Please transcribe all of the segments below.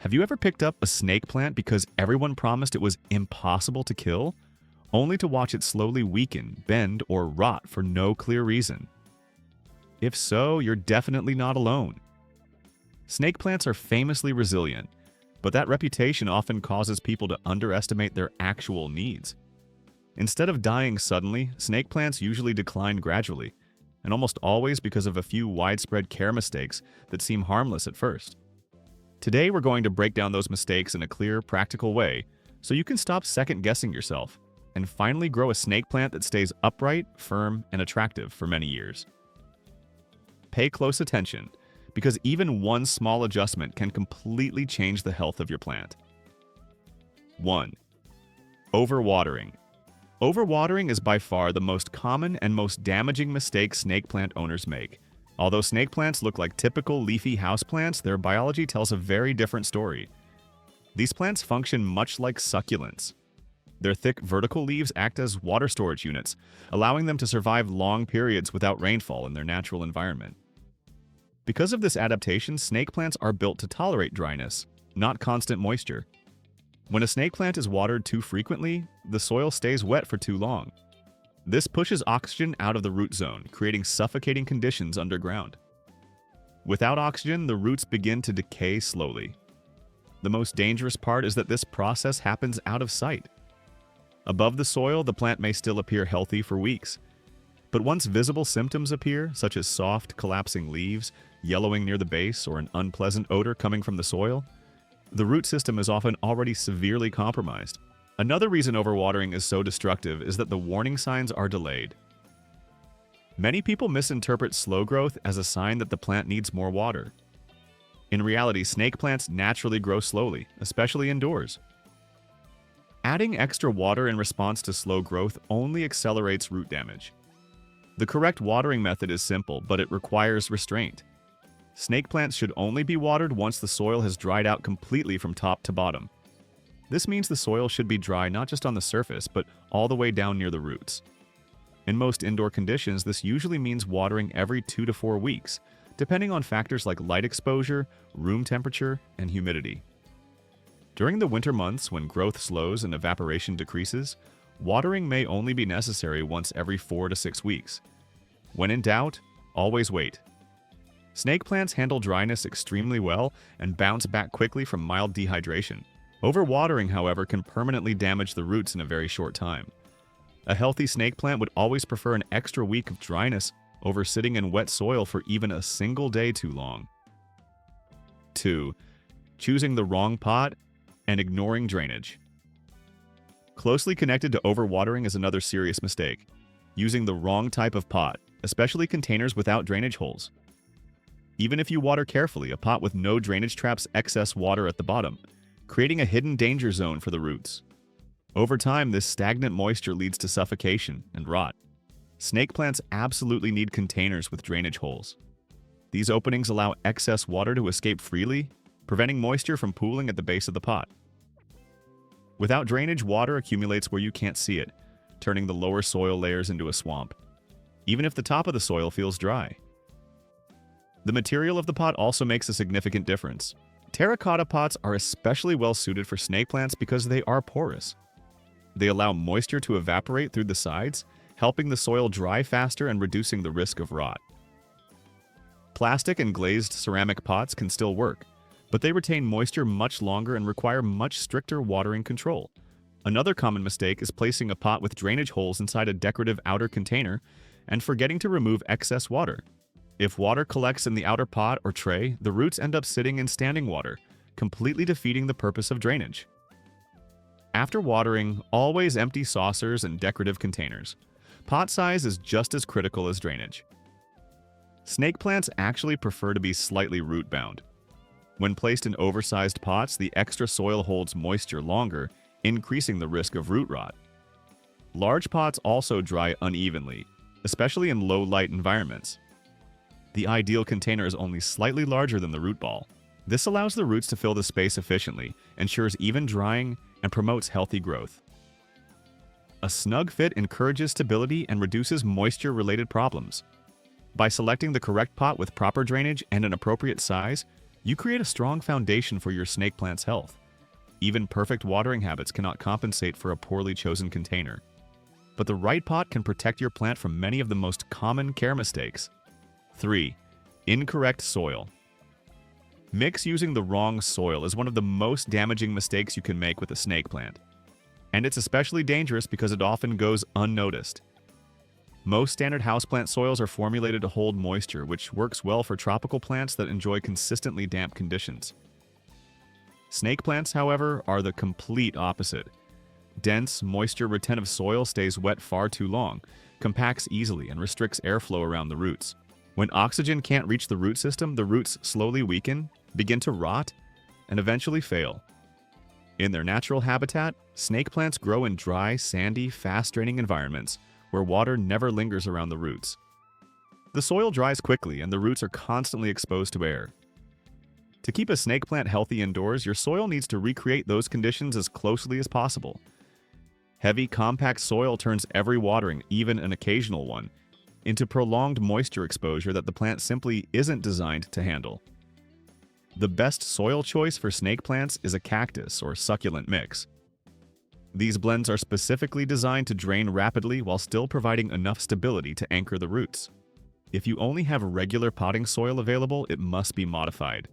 Have you ever picked up a snake plant because everyone promised it was impossible to kill, only to watch it slowly weaken, bend, or rot for no clear reason? If so, you're definitely not alone. Snake plants are famously resilient, but that reputation often causes people to underestimate their actual needs. Instead of dying suddenly, snake plants usually decline gradually, and almost always because of a few widespread care mistakes that seem harmless at first. Today, we're going to break down those mistakes in a clear, practical way so you can stop second-guessing yourself and finally grow a snake plant that stays upright, firm, and attractive for many years. Pay close attention, because even one small adjustment can completely change the health of your plant. 1. Overwatering. Overwatering is by far the most common and most damaging mistake snake plant owners make. Although snake plants look like typical leafy houseplants, their biology tells a very different story. These plants function much like succulents. Their thick vertical leaves act as water storage units, allowing them to survive long periods without rainfall in their natural environment. Because of this adaptation, snake plants are built to tolerate dryness, not constant moisture. When a snake plant is watered too frequently, the soil stays wet for too long. This pushes oxygen out of the root zone, creating suffocating conditions underground. Without oxygen, the roots begin to decay slowly. The most dangerous part is that this process happens out of sight. Above the soil, the plant may still appear healthy for weeks. But once visible symptoms appear, such as soft, collapsing leaves, yellowing near the base, or an unpleasant odor coming from the soil, the root system is often already severely compromised. Another reason overwatering is so destructive is that the warning signs are delayed. Many people misinterpret slow growth as a sign that the plant needs more water. In reality, snake plants naturally grow slowly, especially indoors. Adding extra water in response to slow growth only accelerates root damage. The correct watering method is simple, but it requires restraint. Snake plants should only be watered once the soil has dried out completely from top to bottom. This means the soil should be dry not just on the surface, but all the way down near the roots. In most indoor conditions, this usually means watering every 2 to 4 weeks, depending on factors like light exposure, room temperature, and humidity. During the winter months, when growth slows and evaporation decreases, watering may only be necessary once every 4 to 6 weeks. When in doubt, always wait. Snake plants handle dryness extremely well and bounce back quickly from mild dehydration. Overwatering, however, can permanently damage the roots in a very short time. A healthy snake plant would always prefer an extra week of dryness over sitting in wet soil for even a single day too long. 2. Choosing the wrong pot and ignoring drainage. Closely connected to overwatering is another serious mistake: using the wrong type of pot, especially containers without drainage holes. Even if you water carefully, a pot with no drainage traps excess water at the bottom, creating a hidden danger zone for the roots. Over time, this stagnant moisture leads to suffocation and rot. Snake plants absolutely need containers with drainage holes. These openings allow excess water to escape freely, preventing moisture from pooling at the base of the pot. Without drainage, water accumulates where you can't see it, turning the lower soil layers into a swamp, even if the top of the soil feels dry. The material of the pot also makes a significant difference. Terracotta pots are especially well suited for snake plants because they are porous. They allow moisture to evaporate through the sides, helping the soil dry faster and reducing the risk of rot. Plastic and glazed ceramic pots can still work, but they retain moisture much longer and require much stricter watering control. Another common mistake is placing a pot with drainage holes inside a decorative outer container and forgetting to remove excess water. If water collects in the outer pot or tray, the roots end up sitting in standing water, completely defeating the purpose of drainage. After watering, always empty saucers and decorative containers. Pot size is just as critical as drainage. Snake plants actually prefer to be slightly root-bound. When placed in oversized pots, the extra soil holds moisture longer, increasing the risk of root rot. Large pots also dry unevenly, especially in low-light environments. The ideal container is only slightly larger than the root ball. This allows the roots to fill the space efficiently, ensures even drying, and promotes healthy growth. A snug fit encourages stability and reduces moisture-related problems. By selecting the correct pot with proper drainage and an appropriate size, You create a strong foundation for your snake plant's health. Even perfect watering habits cannot compensate for a poorly chosen container. But the right pot can protect your plant from many of the most common care mistakes. 3. Incorrect soil. Mix using the wrong soil is one of the most damaging mistakes you can make with a snake plant. And it's especially dangerous because it often goes unnoticed. Most standard houseplant soils are formulated to hold moisture, which works well for tropical plants that enjoy consistently damp conditions. Snake plants, however, are the complete opposite. Dense, moisture-retentive soil stays wet far too long, compacts easily, and restricts airflow around the roots. When oxygen can't reach the root system, the roots slowly weaken, begin to rot, and eventually fail. In their natural habitat, snake plants grow in dry, sandy, fast-draining environments where water never lingers around the roots. The soil dries quickly and the roots are constantly exposed to air. To keep a snake plant healthy indoors, your soil needs to recreate those conditions as closely as possible. Heavy, compact soil turns every watering, even an occasional one, into prolonged moisture exposure that the plant simply isn't designed to handle. The best soil choice for snake plants is a cactus or succulent mix. These blends are specifically designed to drain rapidly while still providing enough stability to anchor the roots. If you only have regular potting soil available, it must be modified.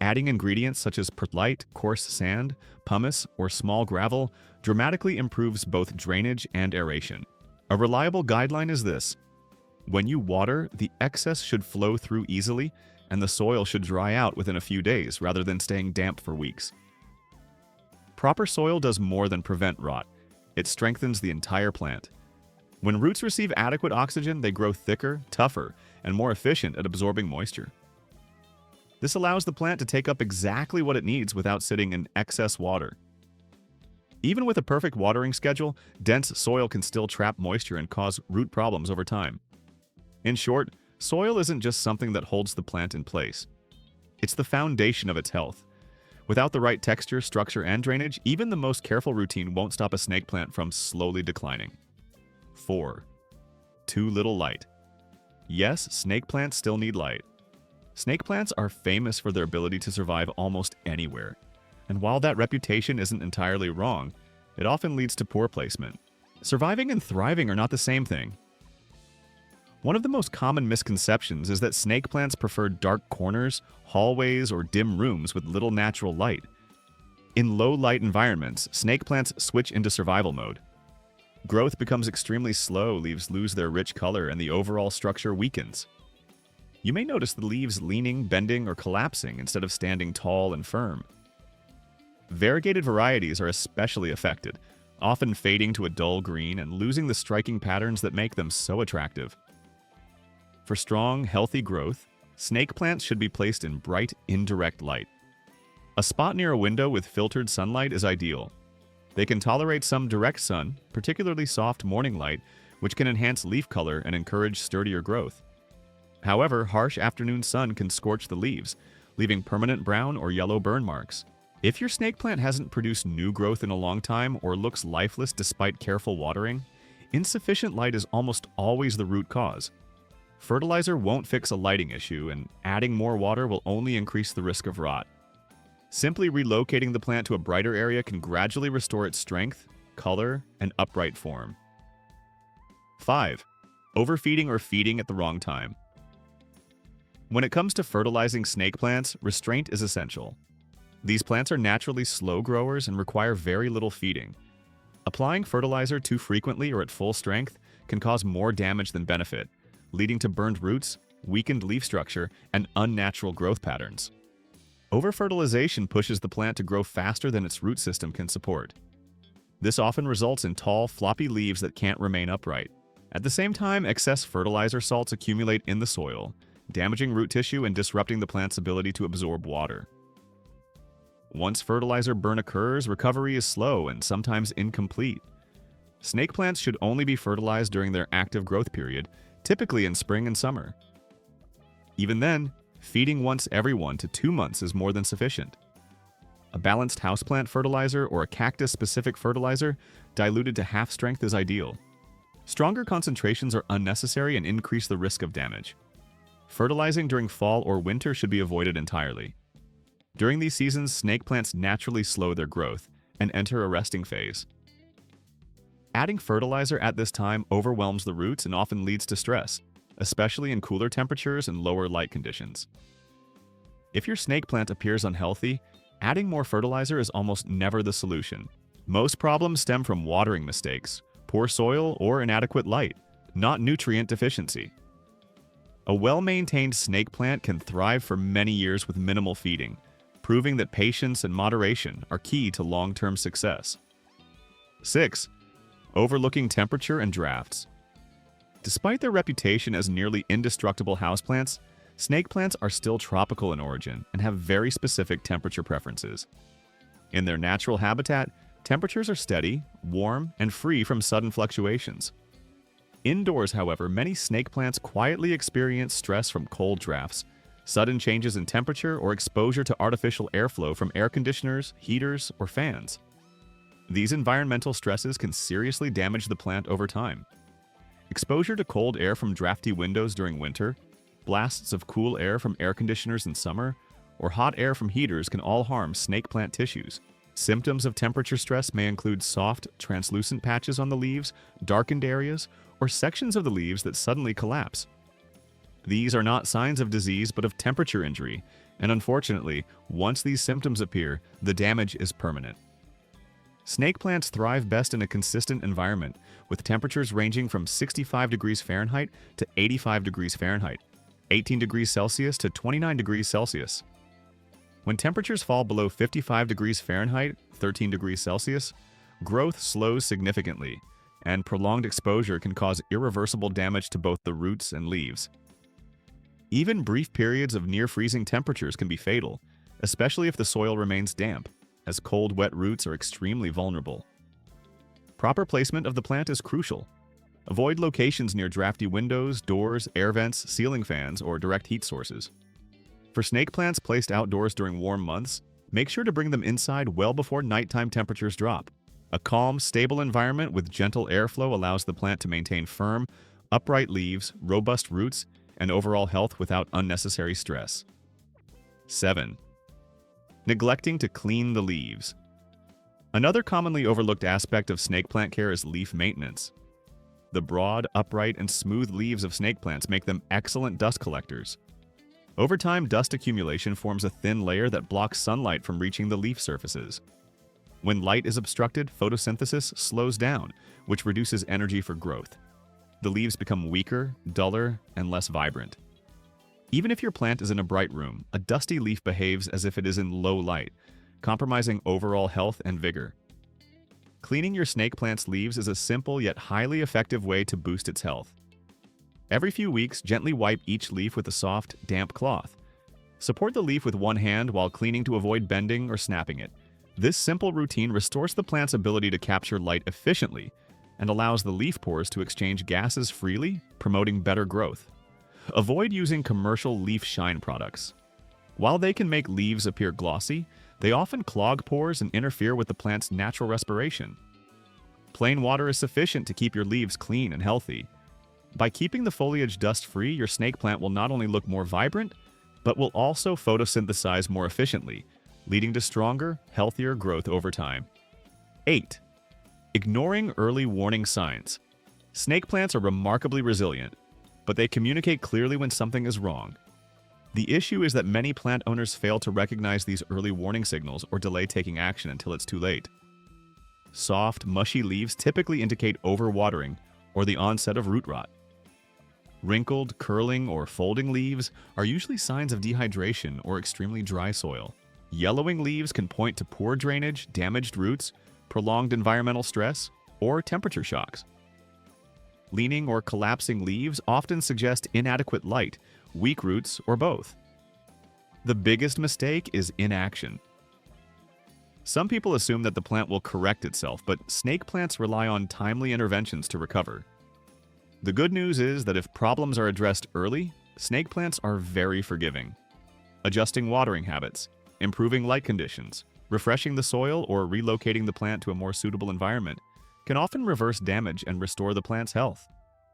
Adding ingredients such as perlite, coarse sand, pumice, or small gravel dramatically improves both drainage and aeration. A reliable guideline is this: when you water, the excess should flow through easily, and the soil should dry out within a few days rather than staying damp for weeks. Proper soil does more than prevent rot. It strengthens the entire plant. When roots receive adequate oxygen, they grow thicker, tougher, and more efficient at absorbing moisture. This allows the plant to take up exactly what it needs without sitting in excess water. Even with a perfect watering schedule, dense soil can still trap moisture and cause root problems over time. In short, soil isn't just something that holds the plant in place. It's the foundation of its health. Without the right texture, structure, and drainage, even the most careful routine won't stop a snake plant from slowly declining. 4. Too little light. Yes, snake plants still need light. Snake plants are famous for their ability to survive almost anywhere. And while that reputation isn't entirely wrong, it often leads to poor placement. Surviving and thriving are not the same thing. One of the most common misconceptions is that snake plants prefer dark corners, hallways, or dim rooms with little natural light. In low-light environments, snake plants switch into survival mode. Growth becomes extremely slow, leaves lose their rich color, and the overall structure weakens. You may notice the leaves leaning, bending, or collapsing instead of standing tall and firm. Variegated varieties are especially affected, often fading to a dull green and losing the striking patterns that make them so attractive. For strong, healthy growth, snake plants should be placed in bright, indirect light. A spot near a window with filtered sunlight is ideal. They can tolerate some direct sun, particularly soft morning light, which can enhance leaf color and encourage sturdier growth. However, harsh afternoon sun can scorch the leaves, leaving permanent brown or yellow burn marks. If your snake plant hasn't produced new growth in a long time or looks lifeless despite careful watering, insufficient light is almost always the root cause. Fertilizer won't fix a lighting issue, and adding more water will only increase the risk of rot. Simply relocating the plant to a brighter area can gradually restore its strength, color, and upright form. 5. Overfeeding or feeding at the wrong time. When it comes to fertilizing snake plants, restraint is essential. These plants are naturally slow growers and require very little feeding. Applying fertilizer too frequently or at full strength can cause more damage than benefit, leading to burned roots, weakened leaf structure, and unnatural growth patterns. Over-fertilization pushes the plant to grow faster than its root system can support. This often results in tall, floppy leaves that can't remain upright. At the same time, excess fertilizer salts accumulate in the soil, damaging root tissue and disrupting the plant's ability to absorb water. Once fertilizer burn occurs, recovery is slow and sometimes incomplete. Snake plants should only be fertilized during their active growth period, typically in spring and summer. Even then, feeding once every 1 to 2 months is more than sufficient. A balanced houseplant fertilizer or a cactus-specific fertilizer diluted to half strength is ideal. Stronger concentrations are unnecessary and increase the risk of damage. Fertilizing during fall or winter should be avoided entirely. During these seasons, snake plants naturally slow their growth and enter a resting phase. Adding fertilizer at this time overwhelms the roots and often leads to stress, especially in cooler temperatures and lower light conditions. If your snake plant appears unhealthy, adding more fertilizer is almost never the solution. Most problems stem from watering mistakes, poor soil, or inadequate light, not nutrient deficiency. A well-maintained snake plant can thrive for many years with minimal feeding, proving that patience and moderation are key to long-term success. 6. Overlooking temperature and drafts. Despite their reputation as nearly indestructible houseplants, snake plants are still tropical in origin and have very specific temperature preferences. In their natural habitat, temperatures are steady, warm, and free from sudden fluctuations. Indoors, however, many snake plants quietly experience stress from cold drafts, sudden changes in temperature, or exposure to artificial airflow from air conditioners, heaters, or fans. These environmental stresses can seriously damage the plant over time. Exposure to cold air from drafty windows during winter, blasts of cool air from air conditioners in summer, or hot air from heaters can all harm snake plant tissues. Symptoms of temperature stress may include soft, translucent patches on the leaves, darkened areas, or sections of the leaves that suddenly collapse. These are not signs of disease but of temperature injury, and unfortunately, once these symptoms appear, the damage is permanent. Snake plants thrive best in a consistent environment, with temperatures ranging from 65 degrees Fahrenheit to 85 degrees Fahrenheit, 18 degrees Celsius to 29 degrees Celsius. When temperatures fall below 55 degrees Fahrenheit, 13 degrees Celsius, growth slows significantly, and prolonged exposure can cause irreversible damage to both the roots and leaves. Even brief periods of near-freezing temperatures can be fatal, especially if the soil remains damp, as cold, wet roots are extremely vulnerable. Proper placement of the plant is crucial. Avoid locations near drafty windows, doors, air vents, ceiling fans, or direct heat sources. For snake plants placed outdoors during warm months, make sure to bring them inside well before nighttime temperatures drop. A calm, stable environment with gentle airflow allows the plant to maintain firm, upright leaves, robust roots, and overall health without unnecessary stress. 7. Neglecting to clean the leaves. Another commonly overlooked aspect of snake plant care is leaf maintenance. The broad, upright, and smooth leaves of snake plants make them excellent dust collectors. Over time, dust accumulation forms a thin layer that blocks sunlight from reaching the leaf surfaces. When light is obstructed, photosynthesis slows down, which reduces energy for growth. The leaves become weaker, duller, and less vibrant. Even if your plant is in a bright room, a dusty leaf behaves as if it is in low light, compromising overall health and vigor. Cleaning your snake plant's leaves is a simple yet highly effective way to boost its health. Every few weeks, gently wipe each leaf with a soft, damp cloth. Support the leaf with one hand while cleaning to avoid bending or snapping it. This simple routine restores the plant's ability to capture light efficiently and allows the leaf pores to exchange gases freely, promoting better growth. Avoid using commercial leaf shine products. While they can make leaves appear glossy, they often clog pores and interfere with the plant's natural respiration. Plain water is sufficient to keep your leaves clean and healthy. By keeping the foliage dust-free, your snake plant will not only look more vibrant, but will also photosynthesize more efficiently, leading to stronger, healthier growth over time. 8. Ignoring early warning signs. Snake plants are remarkably resilient, but they communicate clearly when something is wrong. The issue is that many plant owners fail to recognize these early warning signals or delay taking action until it's too late. Soft, mushy leaves typically indicate overwatering or the onset of root rot. Wrinkled, curling, or folding leaves are usually signs of dehydration or extremely dry soil. Yellowing leaves can point to poor drainage, damaged roots, prolonged environmental stress, or temperature shocks. Leaning or collapsing leaves often suggest inadequate light, weak roots, or both. The biggest mistake is inaction. Some people assume that the plant will correct itself, but snake plants rely on timely interventions to recover. The good news is that if problems are addressed early, snake plants are very forgiving. Adjusting watering habits, improving light conditions, refreshing the soil, or relocating the plant to a more suitable environment can often reverse damage and restore the plant's health.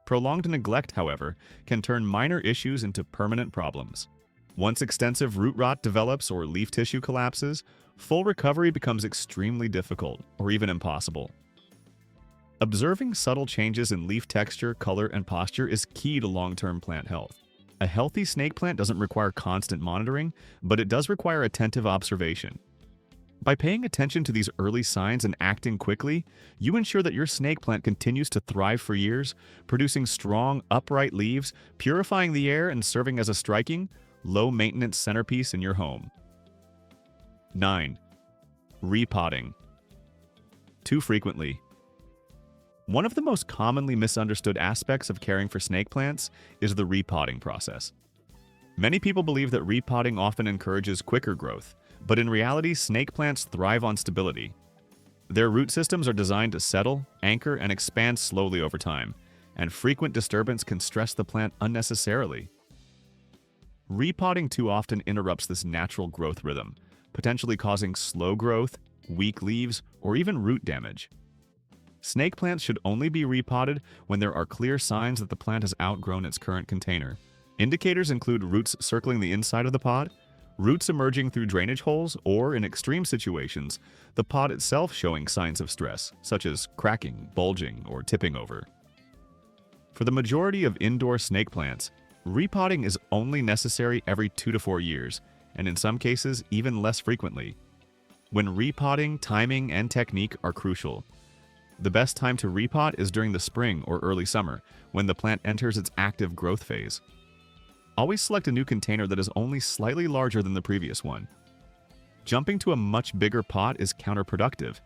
Prolonged neglect, however, can turn minor issues into permanent problems. Once extensive root rot develops or leaf tissue collapses, full recovery becomes extremely difficult or even impossible. Observing subtle changes in leaf texture, color, and posture is key to long-term plant health. A healthy snake plant doesn't require constant monitoring, but it does require attentive observation. By paying attention to these early signs and acting quickly, you ensure that your snake plant continues to thrive for years, producing strong, upright leaves, purifying the air, and serving as a striking, low-maintenance centerpiece in your home. 9. Repotting. Too frequently. One of the most commonly misunderstood aspects of caring for snake plants is the repotting process. Many people believe that repotting often encourages quicker growth, but in reality, snake plants thrive on stability. Their root systems are designed to settle, anchor, and expand slowly over time, and frequent disturbance can stress the plant unnecessarily. Repotting too often interrupts this natural growth rhythm, potentially causing slow growth, weak leaves, or even root damage. Snake plants should only be repotted when there are clear signs that the plant has outgrown its current container. Indicators include roots circling the inside of the pot, roots emerging through drainage holes, or, in extreme situations, the pot itself showing signs of stress, such as cracking, bulging, or tipping over. For the majority of indoor snake plants, repotting is only necessary every 2 to 4 years, and in some cases, even less frequently. When repotting, timing, and technique are crucial. The best time to repot is during the spring or early summer, when the plant enters its active growth phase. Always select a new container that is only slightly larger than the previous one. Jumping to a much bigger pot is counterproductive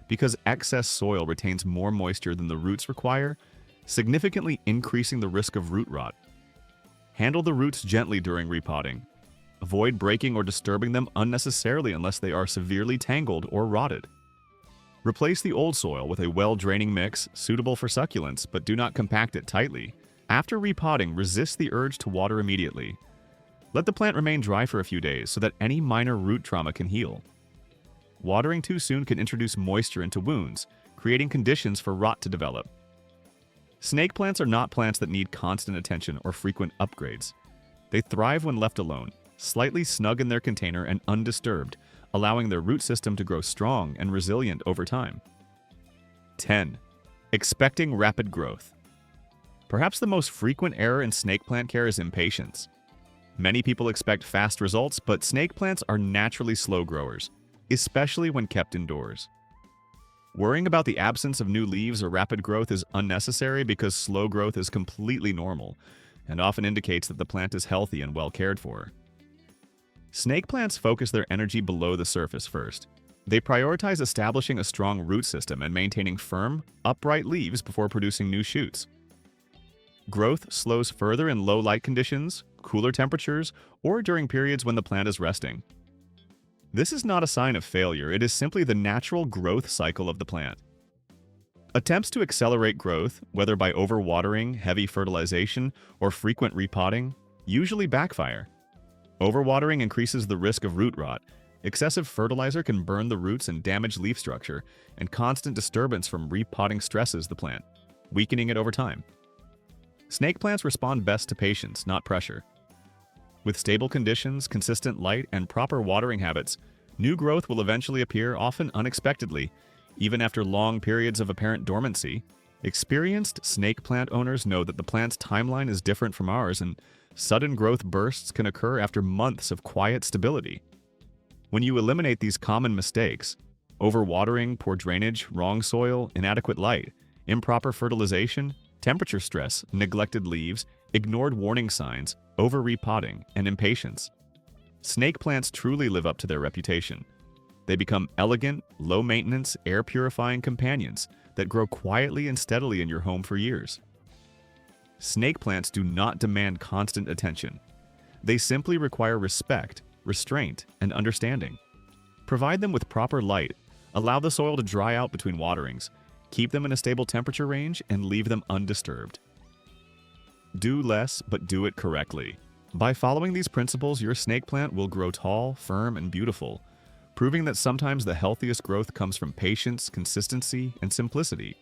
because excess soil retains more moisture than the roots require, significantly increasing the risk of root rot. Handle the roots gently during repotting. Avoid breaking or disturbing them unnecessarily unless they are severely tangled or rotted. Replace the old soil with a well-draining mix suitable for succulents, but do not compact it tightly. After repotting, resist the urge to water immediately. Let the plant remain dry for a few days so that any minor root trauma can heal. Watering too soon can introduce moisture into wounds, creating conditions for rot to develop. Snake plants are not plants that need constant attention or frequent upgrades. They thrive when left alone, slightly snug in their container and undisturbed, allowing their root system to grow strong and resilient over time. 10. Expecting rapid growth. Perhaps the most frequent error in snake plant care is impatience. Many people expect fast results, but snake plants are naturally slow growers, especially when kept indoors. Worrying about the absence of new leaves or rapid growth is unnecessary because slow growth is completely normal and often indicates that the plant is healthy and well cared for. Snake plants focus their energy below the surface first. They prioritize establishing a strong root system and maintaining firm, upright leaves before producing new shoots. Growth slows further in low light conditions, cooler temperatures, or during periods when the plant is resting. This is not a sign of failure, it is simply the natural growth cycle of the plant. Attempts to accelerate growth, whether by overwatering, heavy fertilization, or frequent repotting, usually backfire. Overwatering increases the risk of root rot. Excessive fertilizer can burn the roots and damage leaf structure, and constant disturbance from repotting stresses the plant, weakening it over time. Snake plants respond best to patience, not pressure. With stable conditions, consistent light, and proper watering habits, new growth will eventually appear, often unexpectedly, even after long periods of apparent dormancy. Experienced snake plant owners know that the plant's timeline is different from ours, and sudden growth bursts can occur after months of quiet stability. When you eliminate these common mistakes, overwatering, poor drainage, wrong soil, inadequate light, improper fertilization, temperature stress, neglected leaves, ignored warning signs, over-repotting, and impatience, snake plants truly live up to their reputation. They become elegant, low-maintenance, air-purifying companions that grow quietly and steadily in your home for years. Snake plants do not demand constant attention. They simply require respect, restraint, and understanding. Provide them with proper light, allow the soil to dry out between waterings, keep them in a stable temperature range, and leave them undisturbed. Do less, but do it correctly. By following these principles, your snake plant will grow tall, firm, and beautiful, proving that sometimes the healthiest growth comes from patience, consistency, and simplicity.